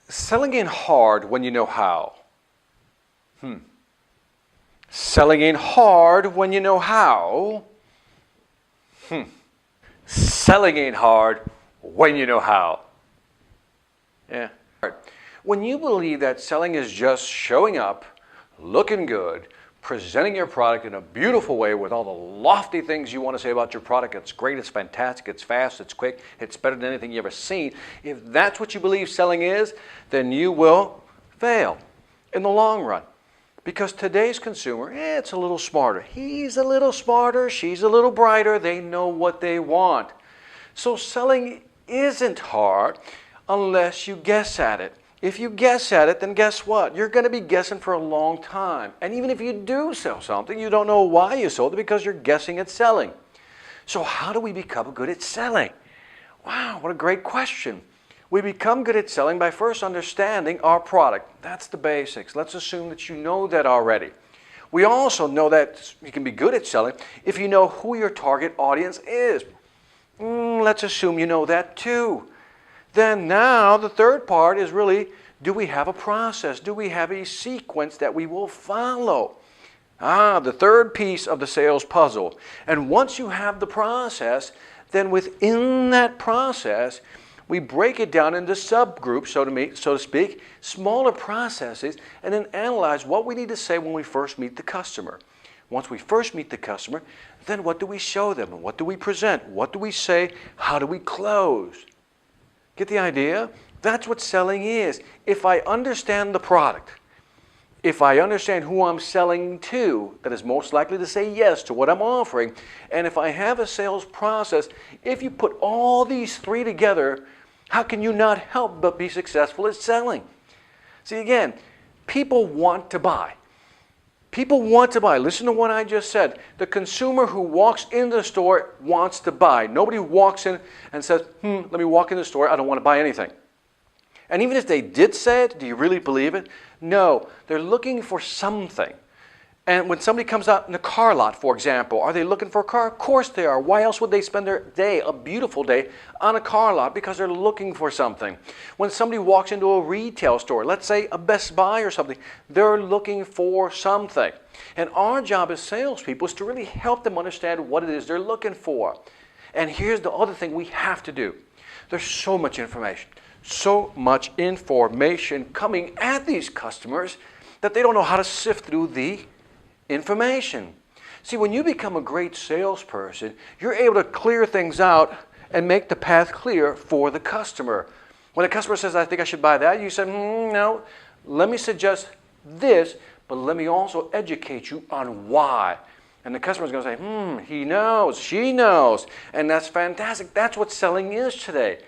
Selling ain't hard when you know how. Selling ain't hard when you know how. Selling ain't hard when you know how. Yeah. When you believe that selling is just showing up, looking good, presenting your product in a beautiful way with all the lofty things you want to say about your product, it's great, it's fantastic, it's fast, it's quick, it's better than anything you've ever seen. If that's what you believe selling is, then you will fail in the long run. Because today's consumer, it's a little smarter. He's a little smarter, she's a little brighter, they know what they want. So selling isn't hard unless you guess at it. If you guess at it, then guess what? You're going to be guessing for a long time. And even if you do sell something, you don't know why you sold it because you're guessing at selling. So how do we become good at selling? Wow, what a great question. We become good at selling by first understanding our product. That's the basics. Let's assume that you know that already. We also know that you can be good at selling if you know who your target audience is. Let's assume you know that too. Then now the third part is really, do we have a process? Do we have a sequence that we will follow? The third piece of the sales puzzle. And once you have the process, then within that process, we break it down into subgroups, so to speak, smaller processes, and then analyze what we need to say when we first meet the customer. Once we first meet the customer, then what do we show them? What do we present? What do we say? How do we close? Get the idea? That's what selling is. If I understand the product, if I understand who I'm selling to, that is most likely to say yes to what I'm offering, and if I have a sales process, if you put all these three together, how can you not help but be successful at selling? See, again, people want to buy. People want to buy. Listen to what I just said. The consumer who walks into the store wants to buy. Nobody walks in and says, let me walk in the store, I don't want to buy anything. And even if they did say it, do you really believe it? No, they're looking for something. And when somebody comes out in a car lot, for example, are they looking for a car? Of course they are. Why else would they spend their day, a beautiful day, on a car lot? Because they're looking for something. When somebody walks into a retail store, let's say a Best Buy or something, they're looking for something. And our job as salespeople is to really help them understand what it is they're looking for. And here's the other thing we have to do. There's so much information coming at these customers that they don't know how to sift through the information. See, when you become a great salesperson, you're able to clear things out and make the path clear for the customer. When a customer says, I think I should buy that, you say, no, let me suggest this, but let me also educate you on why. And the customer's going to say, he knows, she knows, and that's fantastic. That's what selling is today.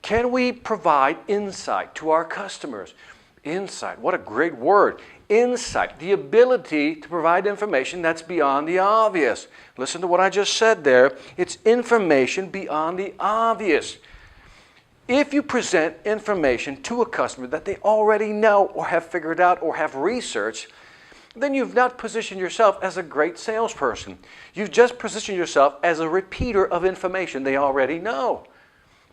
Can we provide insight to our customers? Insight, what a great word. Insight, the ability to provide information that's beyond the obvious. Listen to what I just said there. It's information beyond the obvious. If you present information to a customer that they already know or have figured out or have researched, then you've not positioned yourself as a great salesperson. You've just positioned yourself as a repeater of information they already know.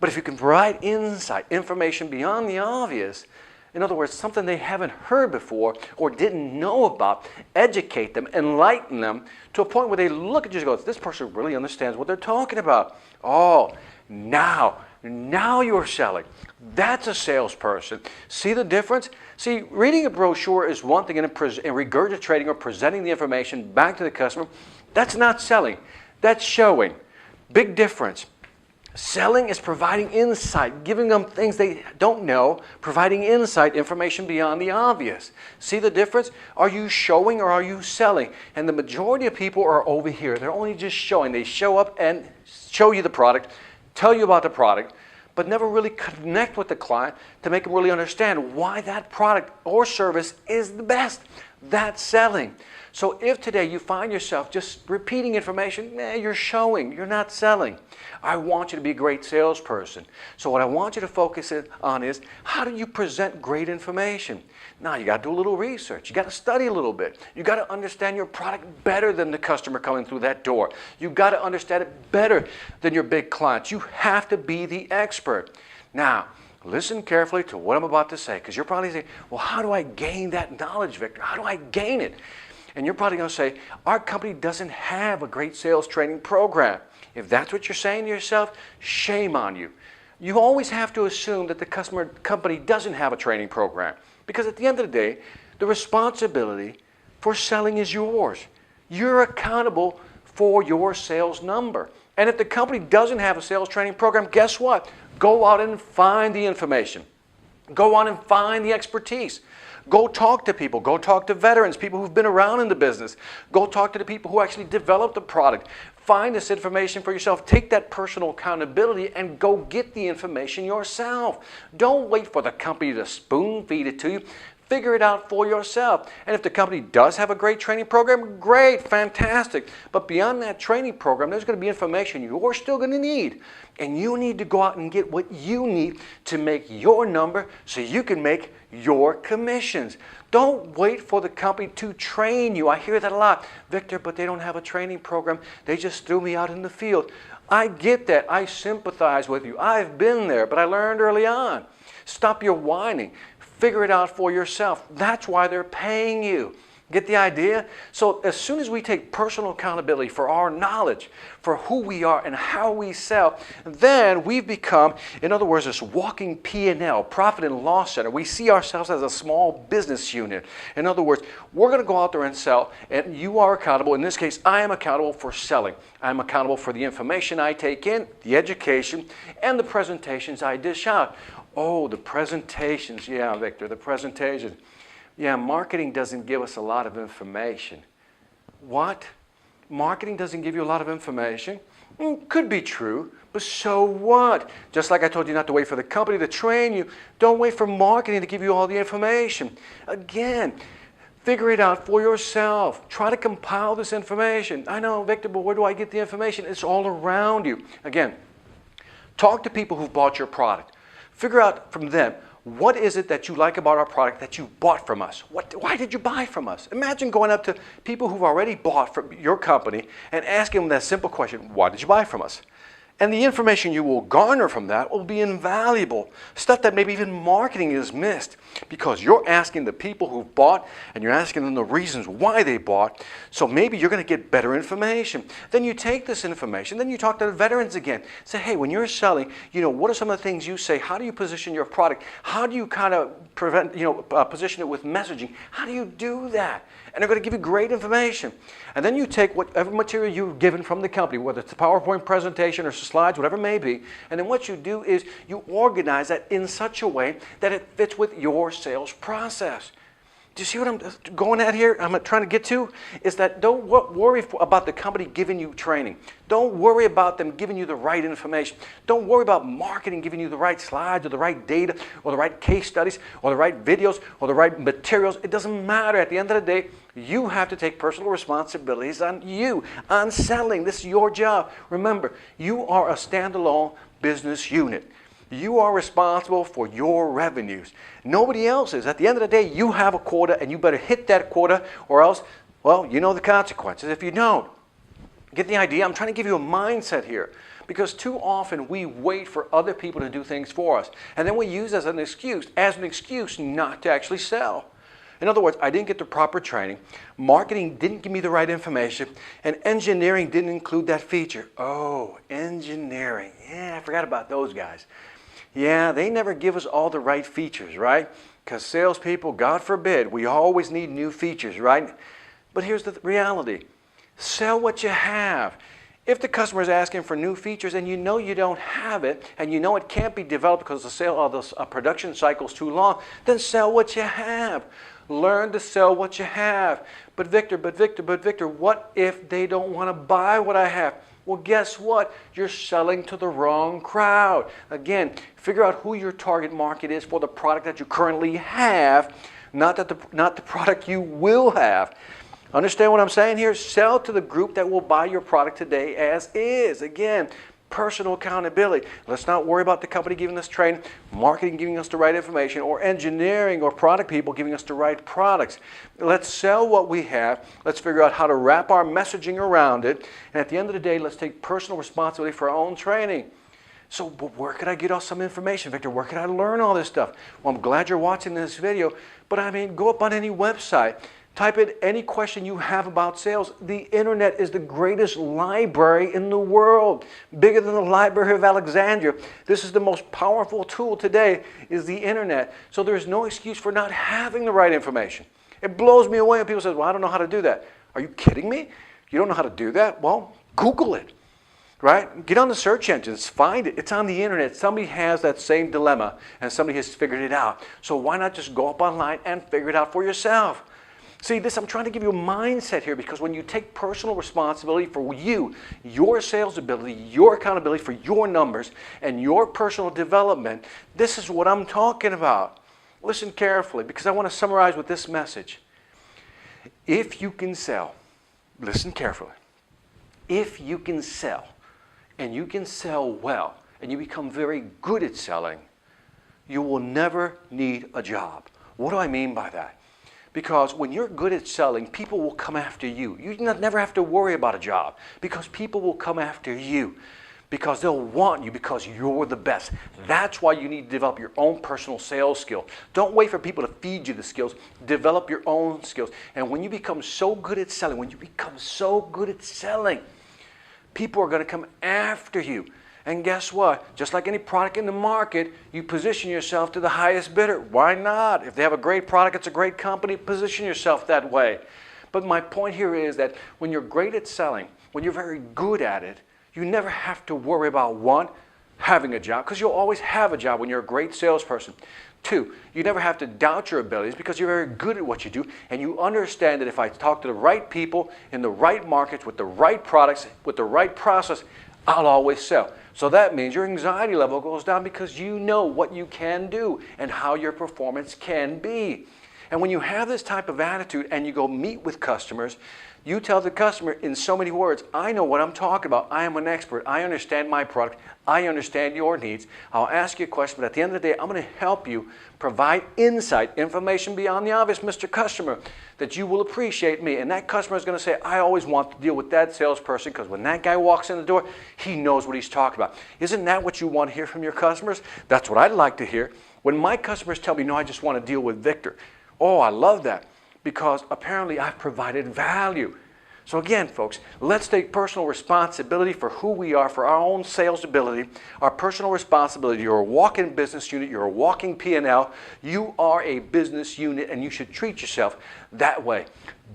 But if you can provide insight, information beyond the obvious, in other words, something they haven't heard before or didn't know about, educate them, enlighten them to a point where they look at you and go, this person really understands what they're talking about. Oh, now you're selling. That's a salesperson. See the difference? See, reading a brochure is one thing, and regurgitating or presenting the information back to the customer, that's not selling. That's showing. Big difference. Selling is providing insight, giving them things they don't know, providing insight, information beyond the obvious. See the difference? Are you showing or are you selling? And the majority of people are over here. They're only just showing. They show up and show you the product, tell you about the product, but never really connect with the client to make them really understand why that product or service is the best. That's selling. So if today you find yourself just repeating information, you're showing, you're not selling. I want you to be a great salesperson. So what I want you to focus on is, how do you present great information? Now you got to do a little research. You got to study a little bit. You got to understand your product better than the customer coming through that door. You got to understand it better than your big clients. You have to be the expert. Now, Listen carefully to what I'm about to say, because you're probably saying, well, how do I gain that knowledge, Victor? How do I gain it? And you're probably going to say, our company doesn't have a great sales training program. If that's what you're saying to yourself, shame on you. You always have to assume that the company doesn't have a training program, because at the end of the day, the responsibility for selling is yours. You're accountable for your sales number. And if the company doesn't have a sales training program, guess what? Go out and find the information. Go out and find the expertise. Go talk to people. Go talk to veterans, people who've been around in the business. Go talk to the people who actually developed the product. Find this information for yourself. Take that personal accountability and go get the information yourself. Don't wait for the company to spoon feed it to you. Figure it out for yourself. And if the company does have a great training program, great, fantastic. But beyond that training program, there's going to be information you're still going to need. And you need to go out and get what you need to make your number so you can make your commissions. Don't wait for the company to train you. I hear that a lot. Victor, but they don't have a training program. They just threw me out in the field. I get that. I sympathize with you. I've been there, but I learned early on. Stop your whining. Figure it out for yourself. That's why they're paying you. Get the idea? So as soon as we take personal accountability for our knowledge, for who we are and how we sell, then we've become, in other words, this walking P&L, profit and loss center. We see ourselves as a small business unit. In other words, we're going to go out there and sell, and you are accountable. In this case, I am accountable for selling. I'm accountable for the information I take in, the education, and the presentations I dish out. Oh, the presentations. Yeah, Victor, the presentations. Yeah, marketing doesn't give us a lot of information. What? Marketing doesn't give you a lot of information? Could be true, but so what? Just like I told you not to wait for the company to train you, don't wait for marketing to give you all the information. Again, figure it out for yourself. Try to compile this information. I know, Victor, but where do I get the information? It's all around you. Again, talk to people who've bought your product. Figure out from them, what is it that you like about our product that you bought from us? Why did you buy from us? Imagine going up to people who've already bought from your company and asking them that simple question, why did you buy from us? And the information you will garner from that will be invaluable. Stuff that maybe even marketing is missed, because you're asking the people who've bought and you're asking them the reasons why they bought. So maybe you're going to get better information. Then you take this information, then you talk to the veterans again. Say, hey, when you're selling, what are some of the things you say? How do you position your product? How do you kind of position it with messaging? How do you do that? And they're going to give you great information. And then you take whatever material you've given from the company, whether it's a PowerPoint presentation or slides, whatever it may be, and then what you do is you organize that in such a way that it fits with your sales process. Do you see what I'm going at here? I'm trying to get to is that don't worry about the company giving you training. Don't worry about them giving you the right information. Don't worry about marketing giving you the right slides or the right data or the right case studies or the right videos or the right materials. It doesn't matter. At the end of the day, you have to take personal responsibilities on you, on selling. This is your job. Remember, you are a standalone business unit. You are responsible for your revenues. Nobody else is. At the end of the day, you have a quota and you better hit that quota or else, well, you know the consequences if you don't. Get the idea? I'm trying to give you a mindset here, because too often we wait for other people to do things for us, and then we use as an excuse not to actually sell. In other words, I didn't get the proper training, marketing didn't give me the right information, and engineering didn't include that feature. Oh, engineering. Yeah, I forgot about those guys. Yeah, they never give us all the right features, right? Because salespeople, God forbid, we always need new features, right? But here's the reality. Sell what you have. If the customer is asking for new features and you know you don't have it and you know it can't be developed because the production cycle is too long, then sell what you have. Learn to sell what you have. But Victor, what if they don't want to buy what I have? Well, guess what? You're selling to the wrong crowd. Again, figure out who your target market is for the product that you currently have, not the product you will have. Understand what I'm saying here? Sell to the group that will buy your product today as is. Again, personal accountability. Let's not worry about the company giving us training, marketing giving us the right information, or engineering or product people giving us the right products. Let's sell what we have. Let's figure out how to wrap our messaging around it. And at the end of the day, let's take personal responsibility for our own training. So, but where could I get all some information, Victor? Where could I learn all this stuff? Well, I'm glad you're watching this video, but I mean, go up on any website, type in any question you have about sales. The internet is the greatest library in the world, bigger than the Library of Alexandria. This is the most powerful tool today, is the internet. So there's no excuse for not having the right information. It blows me away when people say, well, I don't know how to do that. Are you kidding me? You don't know how to do that? Well, Google it. Right? Get on the search engines, find it. It's on the internet. Somebody has that same dilemma and somebody has figured it out. So why not just go up online and figure it out for yourself? See, I'm trying to give you a mindset here, because when you take personal responsibility for you, your sales ability, your accountability for your numbers, and your personal development, this is what I'm talking about. Listen carefully, because I want to summarize with this message. If you can sell, listen carefully. If you can sell, and you can sell well, and you become very good at selling, you will never need a job. What do I mean by that? Because when you're good at selling, people will come after you. You never have to worry about a job, because people will come after you, because they'll want you, because you're the best. That's why you need to develop your own personal sales skill. Don't wait for people to feed you the skills. Develop your own skills. And when you become so good at selling, people are going to come after you. And guess what? Just like any product in the market, you position yourself to the highest bidder. Why not? If they have a great product, it's a great company, position yourself that way. But my point here is that when you're great at selling, when you're very good at it, you never have to worry about, one, having a job, because you'll always have a job when you're a great salesperson. Two, you never have to doubt your abilities, because you're very good at what you do, and you understand that if I talk to the right people in the right markets with the right products, with the right process, I'll always sell. So that means your anxiety level goes down, because you know what you can do and how your performance can be. And when you have this type of attitude and you go meet with customers, you tell the customer in so many words, I know what I'm talking about. I am an expert. I understand my product. I understand your needs. I'll ask you a question, but at the end of the day, I'm going to help you provide insight, information beyond the obvious, Mr. Customer, that you will appreciate me. And that customer is going to say, I always want to deal with that salesperson, because when that guy walks in the door, he knows what he's talking about. Isn't that what you want to hear from your customers? That's what I'd like to hear. When my customers tell me, no, I just want to deal with Victor. Oh, I love that, because apparently I've provided value. So again, folks, let's take personal responsibility for who we are, for our own sales ability, our personal responsibility. You're a walking business unit. You're a walking P&L. You are a business unit, and you should treat yourself that way.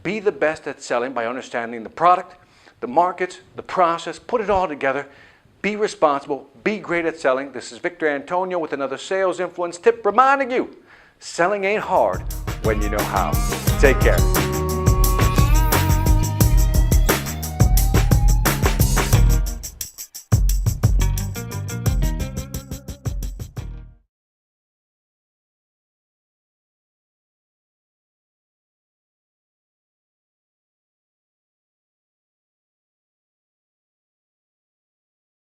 Be the best at selling by understanding the product, the markets, the process. Put it all together. Be responsible. Be great at selling. This is Victor Antonio with another sales influence tip, reminding you, selling ain't hard when you know how. Take care.